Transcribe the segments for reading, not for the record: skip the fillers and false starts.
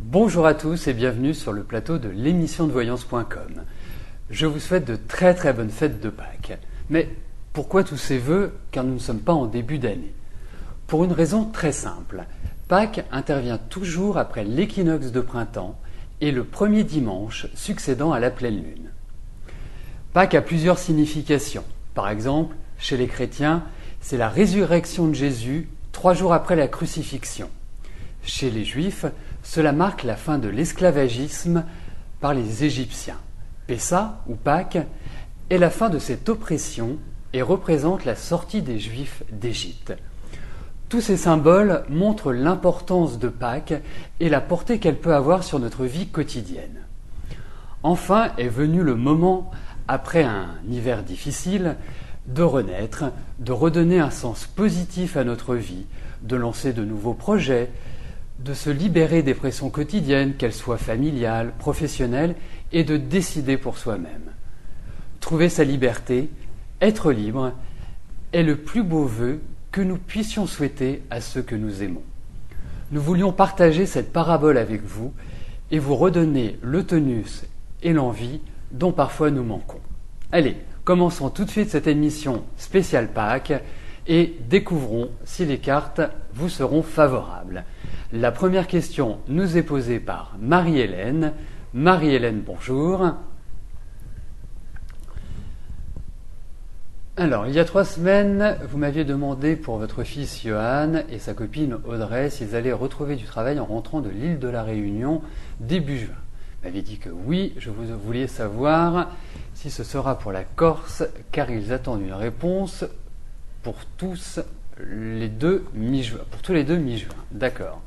Bonjour à tous et bienvenue sur le plateau de l'émission de voyance.com. Je vous souhaite de très très bonnes fêtes de Pâques. Mais pourquoi tous ces vœux car nous ne sommes pas en début d'année? Pour une raison très simple. Pâques intervient toujours après l'équinoxe de printemps et le premier dimanche succédant à la pleine lune. Pâques a plusieurs significations. Par exemple, chez les chrétiens, c'est la résurrection de Jésus 3 jours après la crucifixion. Chez les Juifs, cela marque la fin de l'esclavagisme par les Égyptiens. Pessa, ou Pâques, est la fin de cette oppression et représente la sortie des Juifs d'Égypte. Tous ces symboles montrent l'importance de Pâques et la portée qu'elle peut avoir sur notre vie quotidienne. Enfin est venu le moment, après un hiver difficile, de renaître, de redonner un sens positif à notre vie, de lancer de nouveaux projets, de se libérer des pressions quotidiennes, qu'elles soient familiales, professionnelles, et de décider pour soi-même. Trouver sa liberté, être libre, est le plus beau vœu que nous puissions souhaiter à ceux que nous aimons. Nous voulions partager cette parabole avec vous et vous redonner le tonus et l'envie dont parfois nous manquons. Allez, commençons tout de suite cette émission spéciale Pâques et découvrons si les cartes vous seront favorables. La première question nous est posée par Marie-Hélène. Marie-Hélène, bonjour. Alors, il y a 3 semaines, vous m'aviez demandé pour votre fils Johan et sa copine Audrey s'ils allaient retrouver du travail en rentrant de l'île de la Réunion début juin. Vous m'aviez dit que oui, je vous vouliez savoir si ce sera pour la Corse, car ils attendent une réponse pour tous les deux mi-juin. D'accord.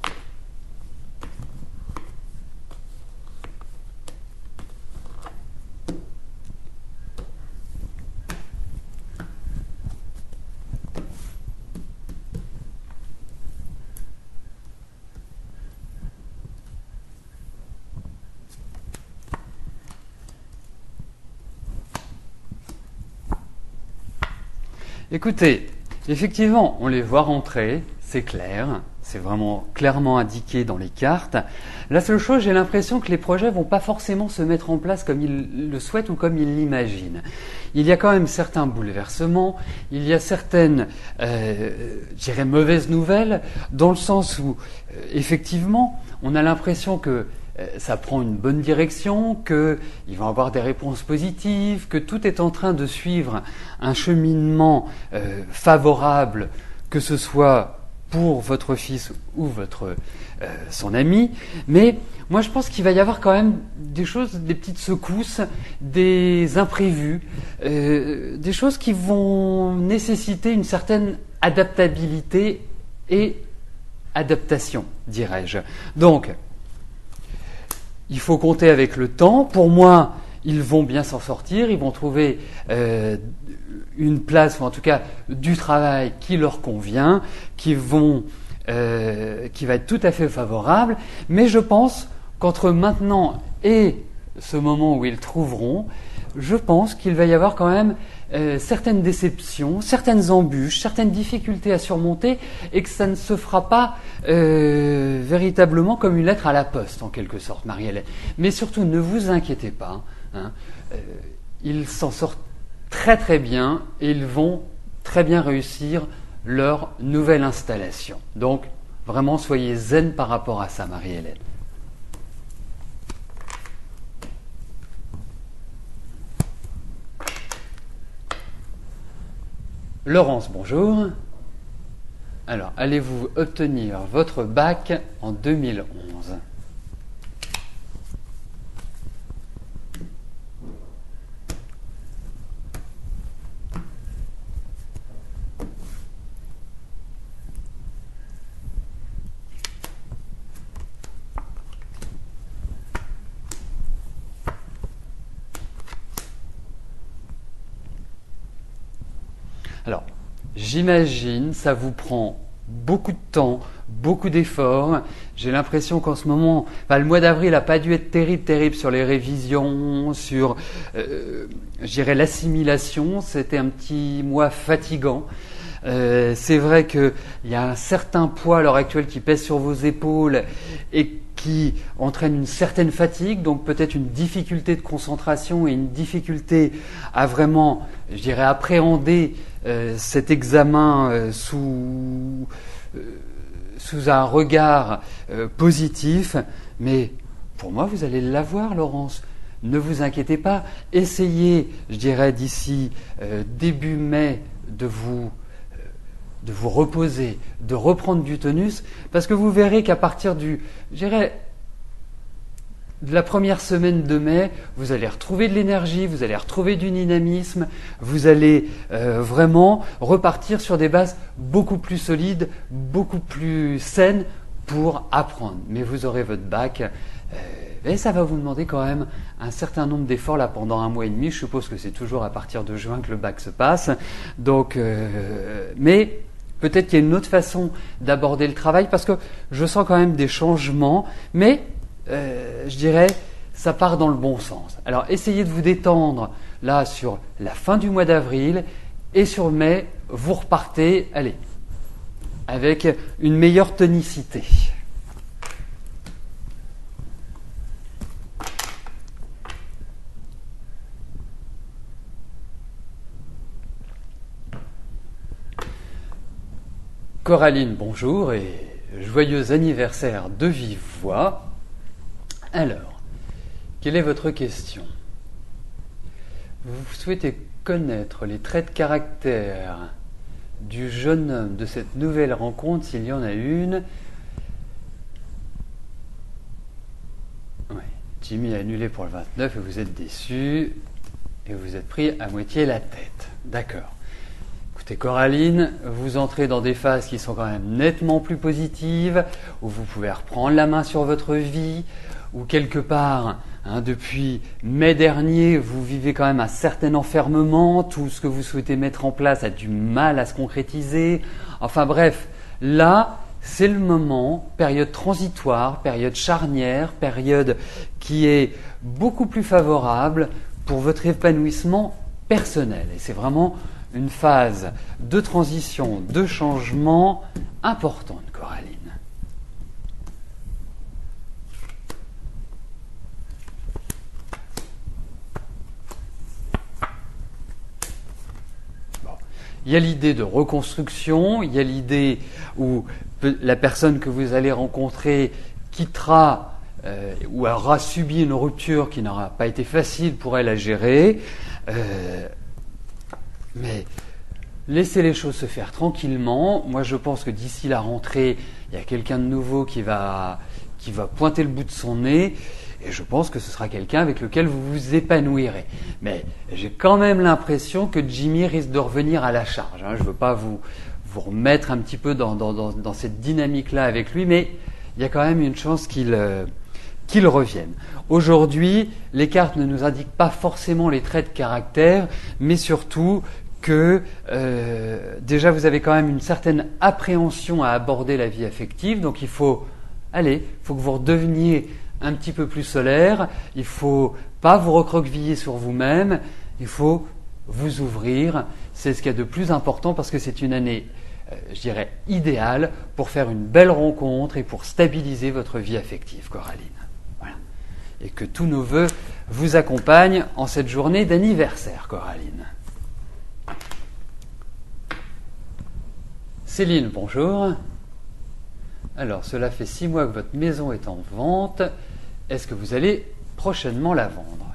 Écoutez, effectivement, on les voit rentrer, c'est clair, c'est vraiment clairement indiqué dans les cartes. La seule chose, j'ai l'impression que les projets vont pas forcément se mettre en place comme ils le souhaitent ou comme ils l'imaginent. Il y a quand même certains bouleversements, il y a certaines, mauvaises nouvelles, dans le sens où, effectivement, on a l'impression que ça prend une bonne direction, qu'ils vont avoir des réponses positives, que tout est en train de suivre un cheminement favorable, que ce soit pour votre fils ou son ami. Mais moi je pense qu'il va y avoir quand même des choses, des petites secousses, des imprévus, des choses qui vont nécessiter une certaine adaptabilité et adaptation, dirais-je. Donc, il faut compter avec le temps. Pour moi, ils vont bien s'en sortir. Ils vont trouver une place, ou en tout cas du travail qui leur convient, qui va être tout à fait favorable. Mais je pense qu'entre maintenant et ce moment où ils trouveront, je pense qu'il va y avoir quand même certaines déceptions, certaines embûches, certaines difficultés à surmonter et que ça ne se fera pas véritablement comme une lettre à la poste en quelque sorte, Marie-Hélène. Mais surtout, ne vous inquiétez pas, ils s'en sortent très très bien et ils vont très bien réussir leur nouvelle installation. Donc, vraiment, soyez zen par rapport à ça, Marie-Hélène. Laurence, bonjour. Alors, allez-vous obtenir votre bac en 2011 ? Alors, j'imagine, ça vous prend beaucoup de temps, beaucoup d'efforts. J'ai l'impression qu'en ce moment, le mois d'avril n'a pas dû être terrible sur les révisions, sur, l'assimilation. C'était un petit mois fatigant. C'est vrai qu'il y a un certain poids à l'heure actuelle qui pèse sur vos épaules et qui entraîne une certaine fatigue, donc peut-être une difficulté de concentration et une difficulté à vraiment, je dirais, appréhender cet examen sous un regard positif. Mais pour moi, vous allez l'avoir, Laurence. Ne vous inquiétez pas. Essayez, je dirais, d'ici début mai, de vous reposer, de reprendre du tonus, parce que vous verrez qu'à partir de la première semaine de mai, vous allez retrouver de l'énergie, vous allez retrouver du dynamisme, vous allez vraiment repartir sur des bases beaucoup plus solides, beaucoup plus saines pour apprendre. Mais vous aurez votre bac, et ça va vous demander quand même un certain nombre d'efforts là pendant 1 mois et demi. Je suppose que c'est toujours à partir de juin que le bac se passe. Donc, mais peut-être qu'il y a une autre façon d'aborder le travail, parce que je sens quand même des changements, mais je dirais, ça part dans le bon sens. Alors, essayez de vous détendre là sur la fin du mois d'avril, et sur mai, vous repartez, allez, avec une meilleure tonicité. Coraline, bonjour et joyeux anniversaire de vive voix. Alors, quelle est votre question? Vous souhaitez connaître les traits de caractère du jeune homme de cette nouvelle rencontre, s'il y en a une. Oui, Jimmy a annulé pour le 29 et vous êtes déçu et vous êtes pris à moitié la tête. D'accord. Écoutez, Coraline, vous entrez dans des phases qui sont quand même nettement plus positives, où vous pouvez reprendre la main sur votre vie, où quelque part, depuis mai dernier, vous vivez quand même un certain enfermement, tout ce que vous souhaitez mettre en place a du mal à se concrétiser. Enfin bref, là, c'est le moment, période transitoire, période charnière, période qui est beaucoup plus favorable pour votre épanouissement personnel. Et c'est vraiment une phase de transition, de changement importante, Coraline. Bon. Il y a l'idée de reconstruction, il y a l'idée où la personne que vous allez rencontrer quittera ou aura subi une rupture qui n'aura pas été facile pour elle à gérer. Mais laissez les choses se faire tranquillement. Moi, je pense que d'ici la rentrée, il y a quelqu'un de nouveau qui va pointer le bout de son nez. Et je pense que ce sera quelqu'un avec lequel vous vous épanouirez. Mais j'ai quand même l'impression que Jimmy risque de revenir à la charge. Je ne veux pas vous remettre un petit peu dans cette dynamique-là avec lui, mais il y a quand même une chance qu'il revienne. Aujourd'hui, les cartes ne nous indiquent pas forcément les traits de caractère, mais surtout que déjà vous avez quand même une certaine appréhension à aborder la vie affective, donc il faut que vous redeveniez un petit peu plus solaire, il ne faut pas vous recroqueviller sur vous-même, il faut vous ouvrir, c'est ce qu'il y a de plus important parce que c'est une année, je dirais, idéale pour faire une belle rencontre et pour stabiliser votre vie affective, Coraline. Voilà. Et que tous nos vœux vous accompagnent en cette journée d'anniversaire, Coraline. Céline, bonjour. Alors, cela fait 6 mois que votre maison est en vente. Est-ce que vous allez prochainement la vendre ?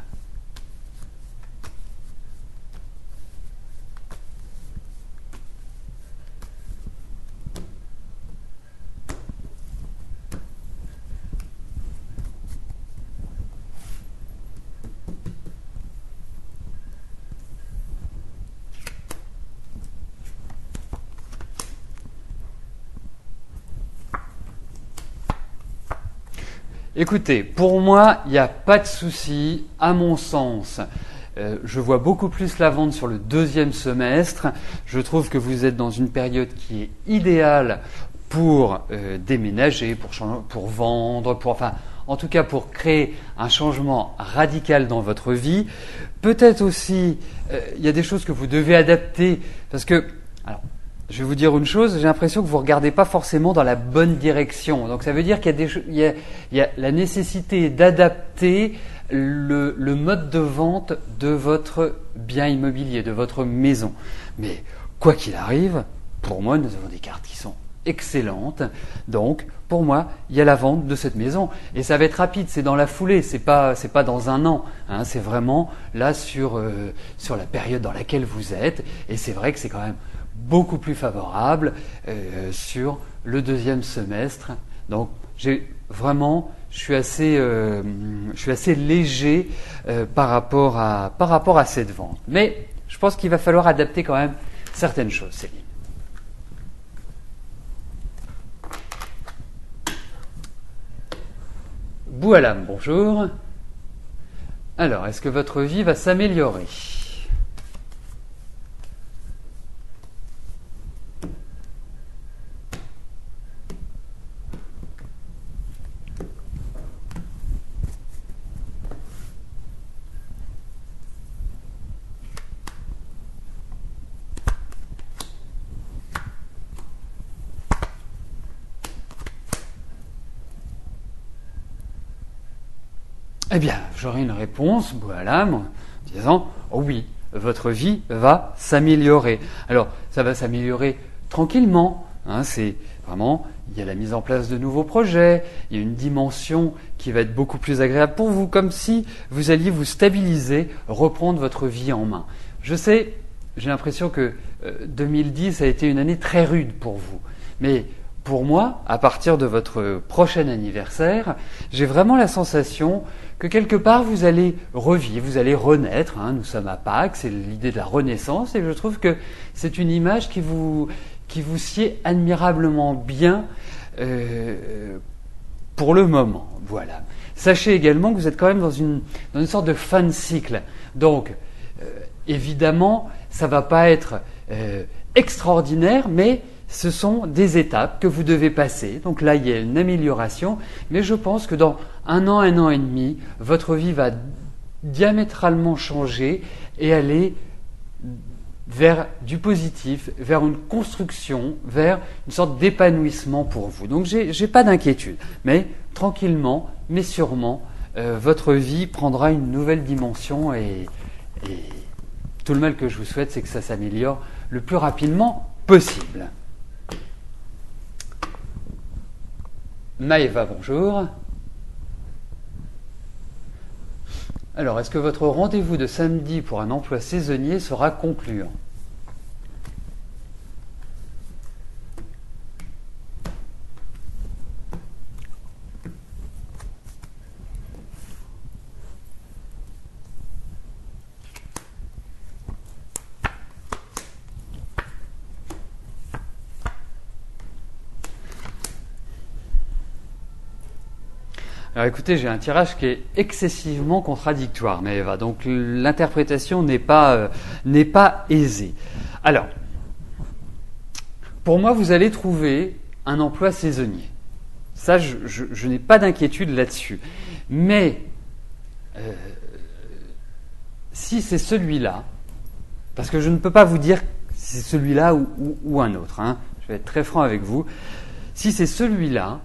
Écoutez, pour moi, il n'y a pas de souci, à mon sens. Je vois beaucoup plus la vente sur le 2e semestre. Je trouve que vous êtes dans une période qui est idéale pour déménager, pour vendre, en tout cas pour créer un changement radical dans votre vie. Peut-être aussi, il y a des choses que vous devez adapter parce que, alors, je vais vous dire une chose, j'ai l'impression que vous ne regardez pas forcément dans la bonne direction. Donc ça veut dire qu'il y a la nécessité d'adapter le mode de vente de votre bien immobilier, de votre maison. Mais quoi qu'il arrive, pour moi, nous avons des cartes qui sont excellentes. Donc, pour moi, il y a la vente de cette maison. Et ça va être rapide, c'est dans la foulée, c'est pas dans un an. Hein, c'est vraiment là sur la période dans laquelle vous êtes. Et c'est vrai que c'est quand même beaucoup plus favorable sur le deuxième semestre. Donc, je suis assez léger par rapport à cette vente. Mais je pense qu'il va falloir adapter quand même certaines choses, Céline. Boualam, bonjour. Alors, est-ce que votre vie va s'améliorer ? Eh bien, j'aurai une réponse, voilà, en disant « Oh oui, votre vie va s'améliorer ». Alors, ça va s'améliorer tranquillement. Hein, c'est vraiment, il y a la mise en place de nouveaux projets, il y a une dimension qui va être beaucoup plus agréable pour vous, comme si vous alliez vous stabiliser, reprendre votre vie en main. Je sais, j'ai l'impression que 2010 a été une année très rude pour vous, mais pour moi, à partir de votre prochain anniversaire, j'ai vraiment la sensation que quelque part vous allez revivre, vous allez renaître. Hein, nous sommes à Pâques, c'est l'idée de la renaissance, et je trouve que c'est une image qui vous sied admirablement bien pour le moment. Voilà. Sachez également que vous êtes quand même dans une sorte de fin de cycle. Donc, évidemment, ça ne va pas être extraordinaire, mais ce sont des étapes que vous devez passer. Donc là, il y a une amélioration, mais je pense que dans un an et demi, votre vie va diamétralement changer et aller vers du positif, vers une construction, vers une sorte d'épanouissement pour vous. Donc j'ai pas d'inquiétude, mais tranquillement, mais sûrement, votre vie prendra une nouvelle dimension et tout le mal que je vous souhaite, c'est que ça s'améliore le plus rapidement possible. Maëva, bonjour. Alors, est-ce que votre rendez-vous de samedi pour un emploi saisonnier sera concluant ? Alors écoutez, j'ai un tirage qui est excessivement contradictoire, Maëva, donc l'interprétation n'est pas aisée. Alors, pour moi, vous allez trouver un emploi saisonnier. Ça, je n'ai pas d'inquiétude là-dessus. Mais si c'est celui-là, parce que je ne peux pas vous dire si c'est celui-là ou un autre, hein, je vais être très franc avec vous, si c'est celui-là,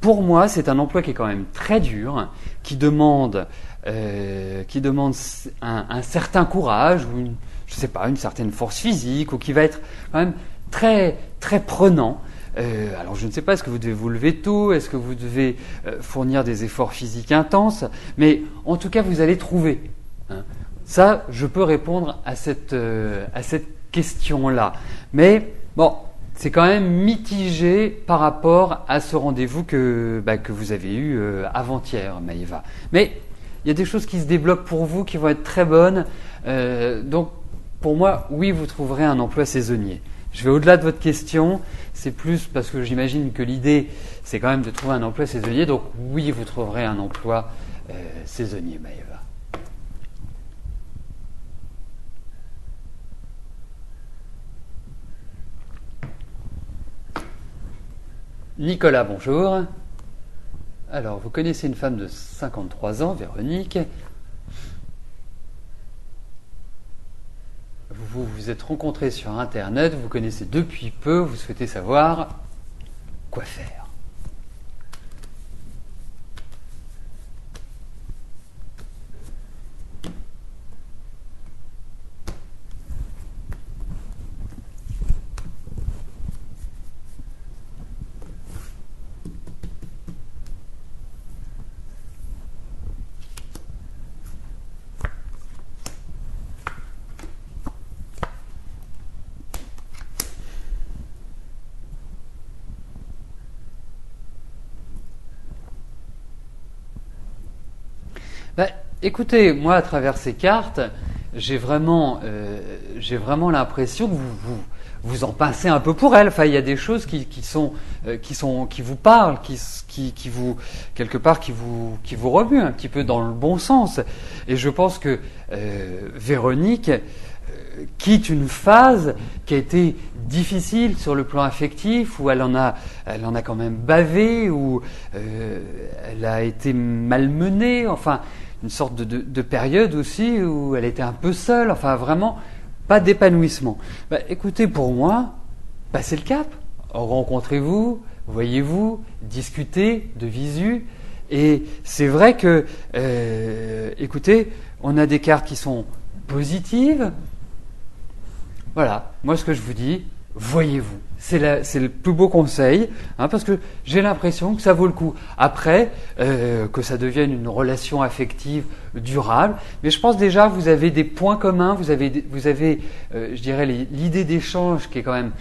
pour moi, c'est un emploi qui est quand même très dur, qui demande un certain courage ou une certaine force physique, ou qui va être quand même très très prenant. Alors je ne sais pas, est-ce que vous devez vous lever tôt, est-ce que vous devez fournir des efforts physiques intenses, mais en tout cas vous allez trouver. Hein. Ça, je peux répondre à cette question-là. Mais bon. C'est quand même mitigé par rapport à ce rendez-vous que vous avez eu avant-hier, Maëva. Mais il y a des choses qui se débloquent pour vous, qui vont être très bonnes. Donc, pour moi, oui, vous trouverez un emploi saisonnier. Je vais au-delà de votre question. C'est plus parce que j'imagine que l'idée, c'est quand même de trouver un emploi saisonnier. Donc, oui, vous trouverez un emploi saisonnier, Maëva. Nicolas, bonjour. Alors, vous connaissez une femme de 53 ans, Véronique. Vous vous vous êtes rencontrés sur Internet, vous connaissez depuis peu, vous souhaitez savoir quoi faire. Ben, écoutez, moi, à travers ces cartes, j'ai vraiment l'impression que vous en pincez un peu pour elles. Enfin, il y a des choses qui vous parlent, qui vous quelque part qui vous remuent un petit peu dans le bon sens. Et je pense que Véronique quitte une phase qui a été difficile sur le plan affectif, où elle en a quand même bavé, où elle a été malmenée, enfin une sorte de période aussi où elle était un peu seule, enfin vraiment pas d'épanouissement. Bah, écoutez, pour moi, passez le cap, rencontrez-vous, voyez-vous, discutez de visu, et c'est vrai que, écoutez, on a des cartes qui sont positives. Voilà, moi ce que je vous dis, voyez-vous. C'est le plus beau conseil, parce que j'ai l'impression que ça vaut le coup. Après, que ça devienne une relation affective durable, mais je pense déjà vous avez des points communs, vous avez je dirais, l'idée d'échange qui est quand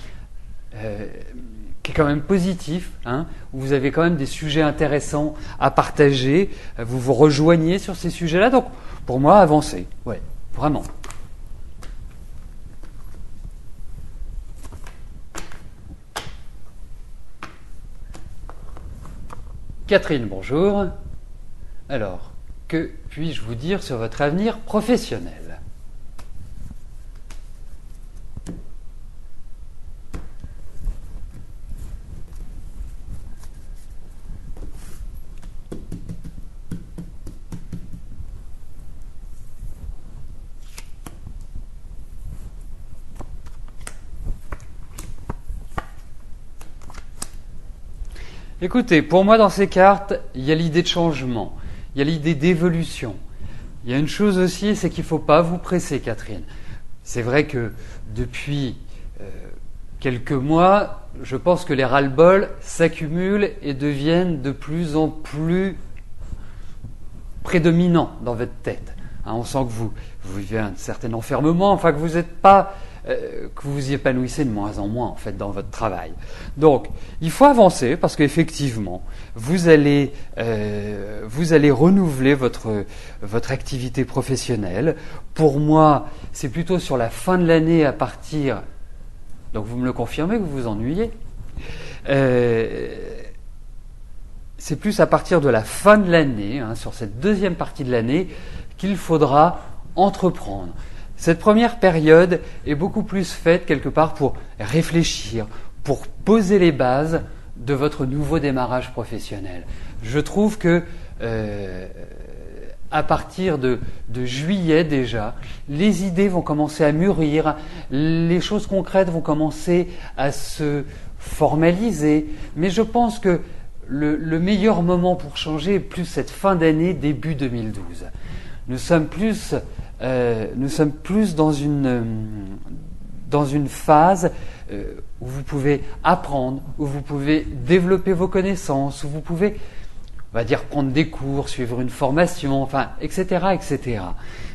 même positif, où vous avez quand même des sujets intéressants à partager, vous vous rejoignez sur ces sujets-là, donc pour moi, avancez, ouais, vraiment. Catherine, bonjour. Alors, que puis-je vous dire sur votre avenir professionnel ? Écoutez, pour moi, dans ces cartes, il y a l'idée de changement, il y a l'idée d'évolution. Il y a une chose aussi, c'est qu'il ne faut pas vous presser, Catherine. C'est vrai que depuis quelques mois, je pense que les ras-le-bol s'accumulent et deviennent de plus en plus prédominants dans votre tête. On sent que vous vivez un certain enfermement, enfin que vous n'êtes pas... que vous vous y épanouissez de moins en moins en fait dans votre travail. Donc, il faut avancer parce qu'effectivement, vous allez renouveler votre activité professionnelle. Pour moi, c'est plutôt sur la fin de l'année à partir. Donc, vous me le confirmez que vous vous ennuyez. C'est plus à partir de la fin de l'année, sur cette deuxième partie de l'année, qu'il faudra entreprendre. Cette première période est beaucoup plus faite quelque part pour réfléchir, pour poser les bases de votre nouveau démarrage professionnel. Je trouve que à partir de juillet déjà, les idées vont commencer à mûrir, les choses concrètes vont commencer à se formaliser, mais je pense que le meilleur moment pour changer est plus cette fin d'année, début 2012. Nous sommes plus dans une phase où vous pouvez apprendre, où vous pouvez développer vos connaissances, où vous pouvez, on va dire, prendre des cours, suivre une formation, enfin, etc., etc.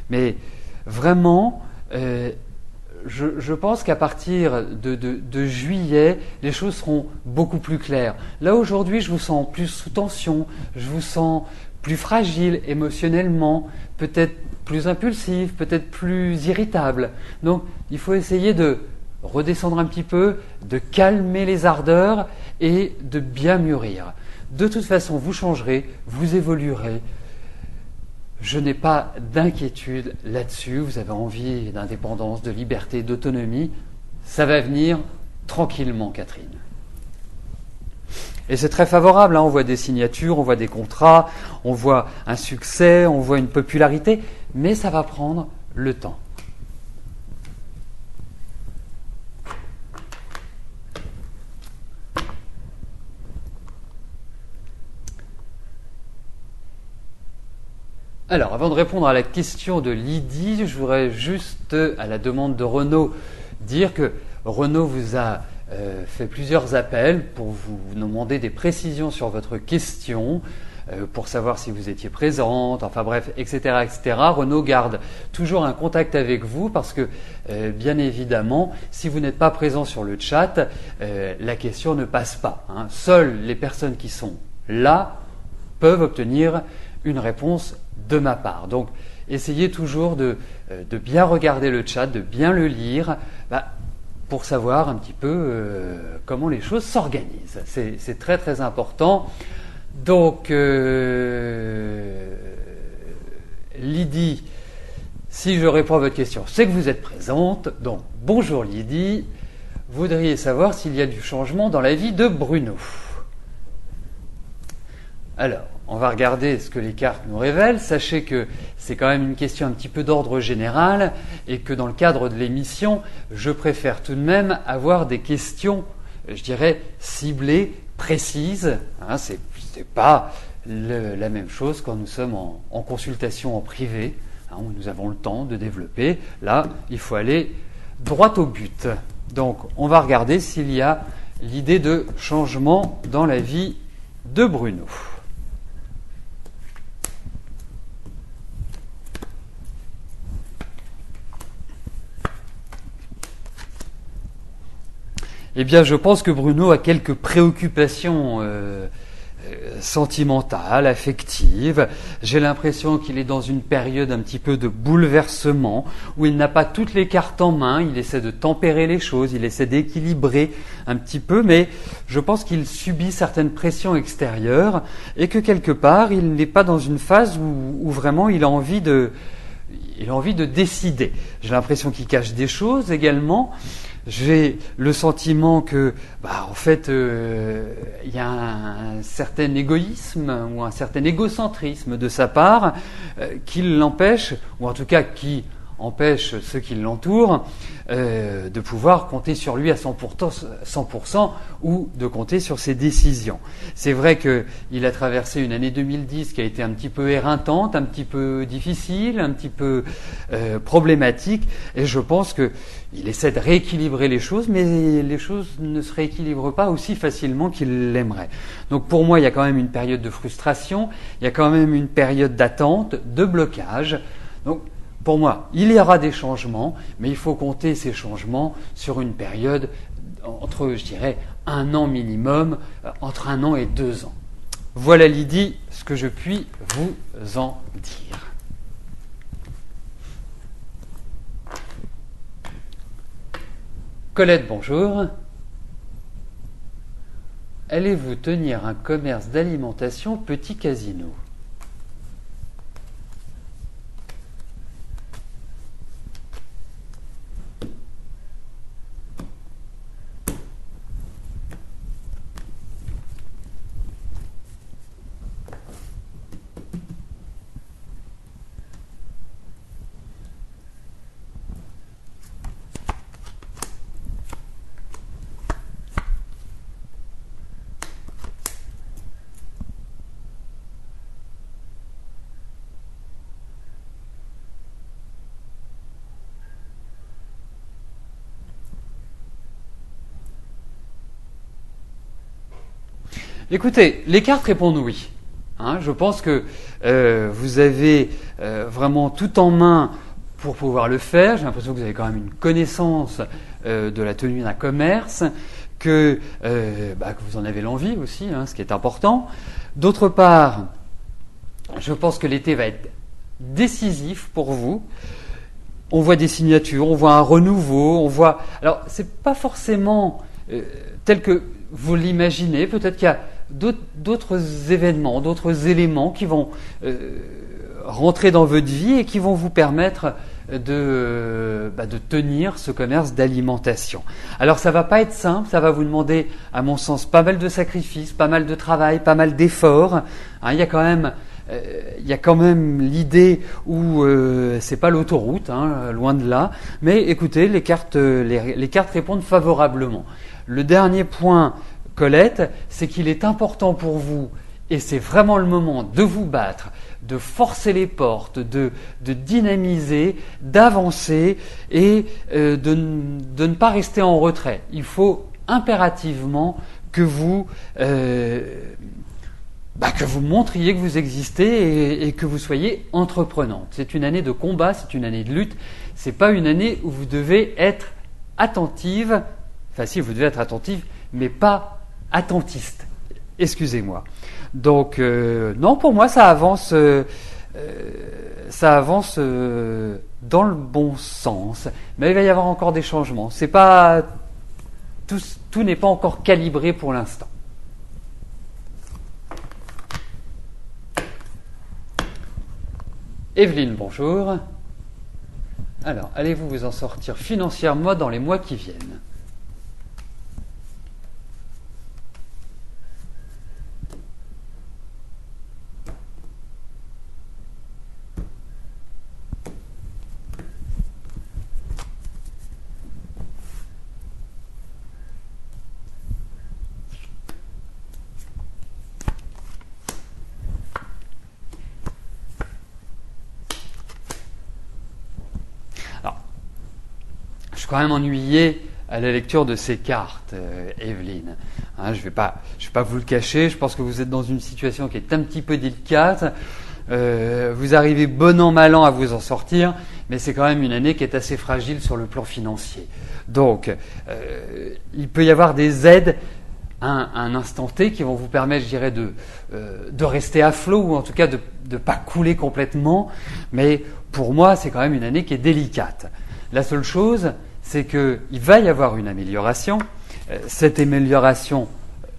Mais vraiment, je pense qu'à partir de juillet, les choses seront beaucoup plus claires. Là, aujourd'hui, je vous sens plus sous tension, je vous sens plus fragile émotionnellement, peut-être plus impulsif, peut-être plus irritable. Donc, il faut essayer de redescendre un petit peu, de calmer les ardeurs et de bien mûrir. De toute façon, vous changerez, vous évoluerez. Je n'ai pas d'inquiétude là-dessus. Vous avez envie d'indépendance, de liberté, d'autonomie. Ça va venir tranquillement, Catherine. Et c'est très favorable, on voit des signatures, on voit des contrats, on voit un succès, on voit une popularité, mais ça va prendre le temps. Alors, avant de répondre à la question de Lydie, je voudrais juste, à la demande de Renaud, dire que Renaud vous a fait plusieurs appels pour vous demander des précisions sur votre question, pour savoir si vous étiez présente, enfin bref, etc., etc. Renaud garde toujours un contact avec vous parce que, bien évidemment, si vous n'êtes pas présent sur le chat, la question ne passe pas, hein. Seules les personnes qui sont là peuvent obtenir une réponse de ma part. Donc, essayez toujours de bien regarder le chat, de bien le lire, pour savoir un petit peu comment les choses s'organisent. C'est très très important. Donc, Lydie, si je réponds à votre question, c'est que vous êtes présente. Donc, bonjour Lydie. Vous voudriez savoir s'il y a du changement dans la vie de Bruno. Alors, on va regarder ce que les cartes nous révèlent. Sachez que c'est quand même une question un petit peu d'ordre général et que dans le cadre de l'émission, je préfère tout de même avoir des questions, je dirais, ciblées, précises. Hein, c'est pas la même chose quand nous sommes en consultation en privé, hein, où nous avons le temps de développer. Là, il faut aller droit au but. Donc, on va regarder s'il y a l'idée de changement dans la vie de Bruno. Eh bien, je pense que Bruno a quelques préoccupations sentimentales, affectives. J'ai l'impression qu'il est dans une période un petit peu de bouleversement, où il n'a pas toutes les cartes en main, il essaie de tempérer les choses, il essaie d'équilibrer un petit peu, mais je pense qu'il subit certaines pressions extérieures, et que quelque part, il n'est pas dans une phase où vraiment il a envie de décider. J'ai l'impression qu'il cache des choses également. J'ai le sentiment que, en fait, il y a un certain égoïsme ou un certain égocentrisme de sa part qui l'empêche, ou en tout cas qui empêche ceux qui l'entourent, de pouvoir compter sur lui à 100% ou de compter sur ses décisions. C'est vrai qu'il a traversé une année 2010 qui a été un petit peu éreintante, un petit peu difficile, un petit peu problématique, et je pense qu'il essaie de rééquilibrer les choses, mais les choses ne se rééquilibrent pas aussi facilement qu'il l'aimerait. Donc pour moi, il y a quand même une période de frustration, il y a quand même une période d'attente, de blocage. Donc pour moi, il y aura des changements, mais il faut compter ces changements sur une période entre, je dirais, 1 an minimum, entre 1 an et 2 ans. Voilà Lydie, ce que je puis vous en dire. Colette, bonjour. Allez-vous tenir un commerce d'alimentation petit casino ? Écoutez, les cartes répondent oui. Hein, je pense que vous avez vraiment tout en main pour pouvoir le faire. J'ai l'impression que vous avez quand même une connaissance de la tenue d'un commerce, que vous en avez l'envie aussi, hein, ce qui est important. D'autre part, je pense que l'été va être décisif pour vous. On voit des signatures, on voit un renouveau, on voit... Alors, c'est pas forcément tel que vous l'imaginez. Peut-être qu'il y a d'autres événements, d'autres éléments qui vont rentrer dans votre vie et qui vont vous permettre de tenir ce commerce d'alimentation. Alors ça va pas être simple, ça va vous demander, à mon sens, pas mal de sacrifices, pas mal de travail, pas mal d'efforts. Hein, il y a quand même l'idée où c'est pas l'autoroute, hein, loin de là. Mais écoutez, les cartes répondent favorablement. Le dernier point, Colette, c'est qu'il est important pour vous Et c'est vraiment le moment de vous battre, de forcer les portes, de dynamiser, d'avancer et de ne pas rester en retrait. Il faut impérativement que vous montriez que vous existez et que vous soyez entreprenante. C'est une année de combat, c'est une année de lutte. C'est pas une année où vous devez être attentive. Enfin, si, vous devez être attentive, mais pas attentiste. Excusez-moi. Donc, non, pour moi, ça avance dans le bon sens. Mais il va y avoir encore des changements. C'est pas tout n'est pas encore calibré pour l'instant. Evelyne, bonjour. Alors, allez-vous vous en sortir financièrement dans les mois qui viennent? Je suis quand même ennuyé à la lecture de ces cartes, Evelyne. Hein, je vais pas vous le cacher. Je pense que vous êtes dans une situation qui est un petit peu délicate. Vous arrivez bon an mal an à vous en sortir, mais c'est quand même une année qui est assez fragile sur le plan financier. Donc, il peut y avoir des aides à un instant T qui vont vous permettre, je dirais, de rester à flot ou en tout cas de ne pas couler complètement. Mais pour moi, c'est quand même une année qui est délicate. La seule chose, c'est qu'il va y avoir une amélioration. Cette amélioration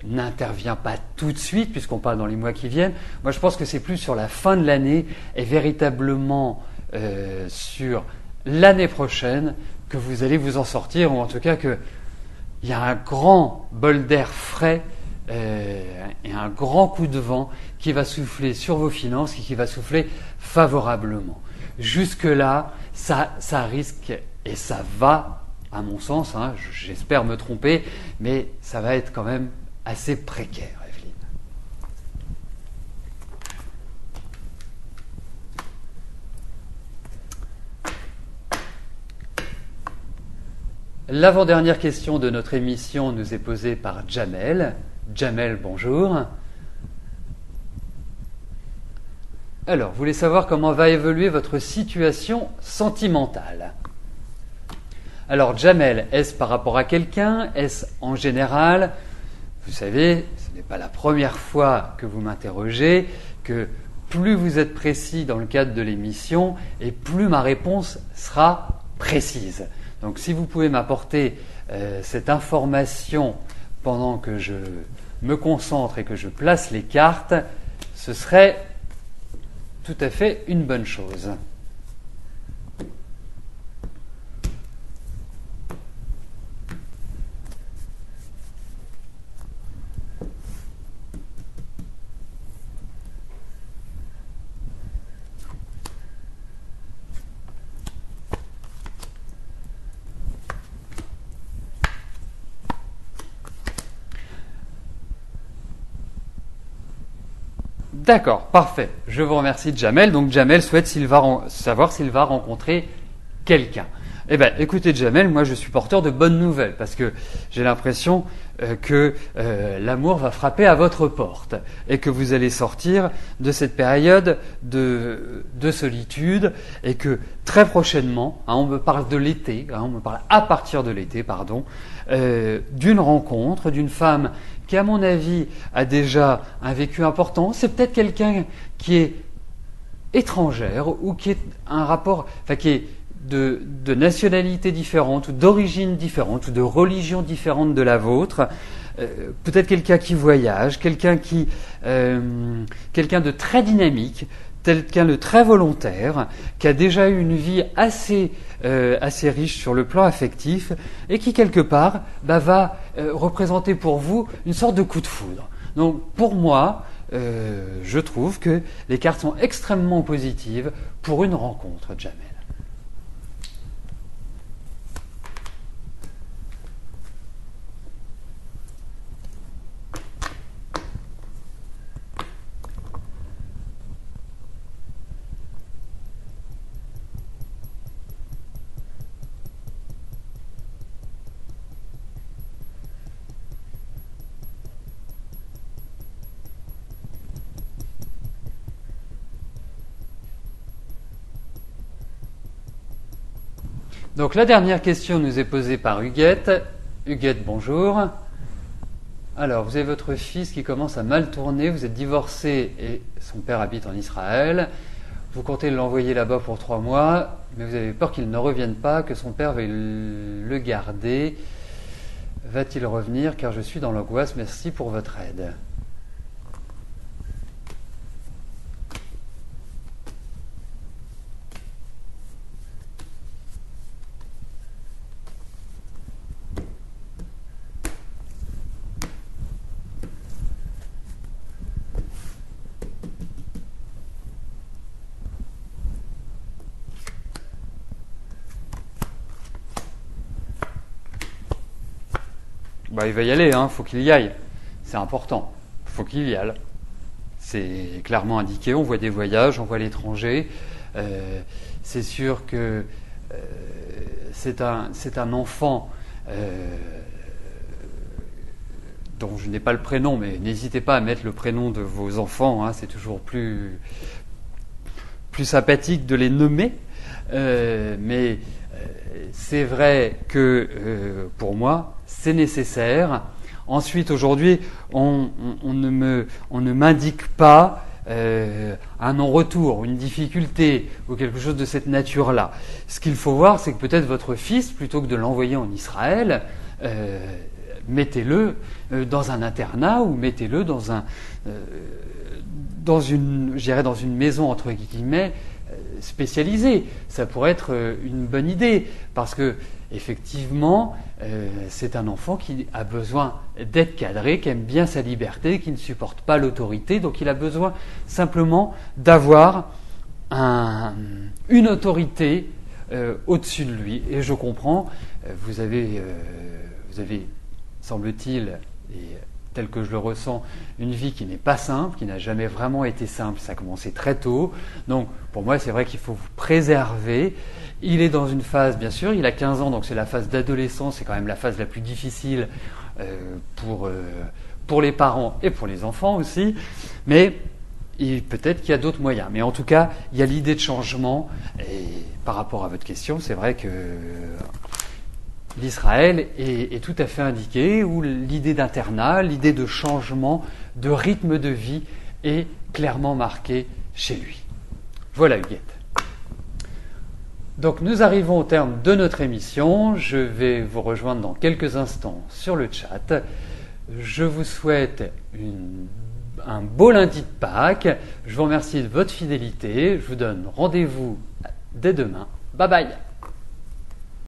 n'intervient pas tout de suite, puisqu'on parle dans les mois qui viennent. Moi, je pense que c'est plus sur la fin de l'année et véritablement sur l'année prochaine que vous allez vous en sortir, ou en tout cas qu'il y a un grand bol d'air frais et un grand coup de vent qui va souffler sur vos finances et qui va souffler favorablement. Jusque-là, ça risque et ça va, à mon sens, hein, j'espère me tromper, mais ça va être quand même assez précaire, Evelyne. L'avant-dernière question de notre émission nous est posée par Jamel. Jamel, bonjour. Alors, vous voulez savoir comment va évoluer votre situation sentimentale? Alors, Jamel, est-ce par rapport à quelqu'un? Est-ce en général? Vous savez, ce n'est pas la première fois que vous m'interrogez, que plus vous êtes précis dans le cadre de l'émission, et plus ma réponse sera précise. Donc, si vous pouvez m'apporter cette information pendant que je me concentre et que je place les cartes, ce serait tout à fait une bonne chose. D'accord, parfait. Je vous remercie, Jamel. Donc Jamel souhaite savoir s'il va rencontrer quelqu'un. Eh bien, écoutez, Jamel, moi je suis porteur de bonnes nouvelles parce que j'ai l'impression que l'amour va frapper à votre porte et que vous allez sortir de cette période de solitude et que très prochainement, on me parle de l'été, on me parle à partir de l'été, d'une rencontre, d'une femme qui, à mon avis, a déjà un vécu important. C'est peut-être quelqu'un qui est étrangère ou qui est qui est de nationalité différente ou d'origine différente ou de religion différente de la vôtre, peut-être quelqu'un qui voyage, quelqu'un de très dynamique, quelqu'un de très volontaire, qui a déjà eu une vie assez riche sur le plan affectif et qui quelque part va représenter pour vous une sorte de coup de foudre. Donc pour moi, je trouve que les cartes sont extrêmement positives pour une rencontre, Jamel. Donc la dernière question nous est posée par Huguette. Huguette, bonjour. Alors, vous avez votre fils qui commence à mal tourner, vous êtes divorcé et son père habite en Israël. Vous comptez l'envoyer là-bas pour 3 mois, mais vous avez peur qu'il ne revienne pas, que son père veuille le garder. Va-t-il revenir? Car je suis dans l'angoisse. Merci pour votre aide. Il va y aller, faut qu'il y aille. C'est important, faut qu'il y aille. C'est clairement indiqué, on voit des voyages, on voit l'étranger. C'est sûr que c'est un enfant dont je n'ai pas le prénom, mais n'hésitez pas à mettre le prénom de vos enfants, c'est toujours plus sympathique de les nommer. Mais c'est vrai que pour moi, c'est nécessaire. Ensuite, aujourd'hui, on ne m'indique pas un non-retour, une difficulté ou quelque chose de cette nature-là. Ce qu'il faut voir, c'est que peut-être votre fils, plutôt que de l'envoyer en Israël, mettez-le dans un internat ou mettez-le dans une maison entre guillemets spécialisée. Ça pourrait être une bonne idée parce que effectivement, c'est un enfant qui a besoin d'être cadré, qui aime bien sa liberté, qui ne supporte pas l'autorité, donc il a besoin simplement d'avoir une autorité au-dessus de lui. Et je comprends, vous avez, semble-t-il, et tel que je le ressens, une vie qui n'est pas simple, qui n'a jamais vraiment été simple. Ça a commencé très tôt. Donc, pour moi, c'est vrai qu'il faut vous préserver. Il est dans une phase, bien sûr, il a 15 ans, donc c'est la phase d'adolescence, c'est quand même la phase la plus difficile pour les parents et pour les enfants aussi. Mais peut-être qu'il y a d'autres moyens. Mais en tout cas, il y a l'idée de changement. Et par rapport à votre question, c'est vrai que l'Israël est tout à fait indiqué, où l'idée d'internat, l'idée de changement, de rythme de vie est clairement marquée chez lui. Voilà, Huguette. Donc nous arrivons au terme de notre émission. Je vais vous rejoindre dans quelques instants sur le chat. Je vous souhaite un beau lundi de Pâques. Je vous remercie de votre fidélité. Je vous donne rendez-vous dès demain. Bye bye.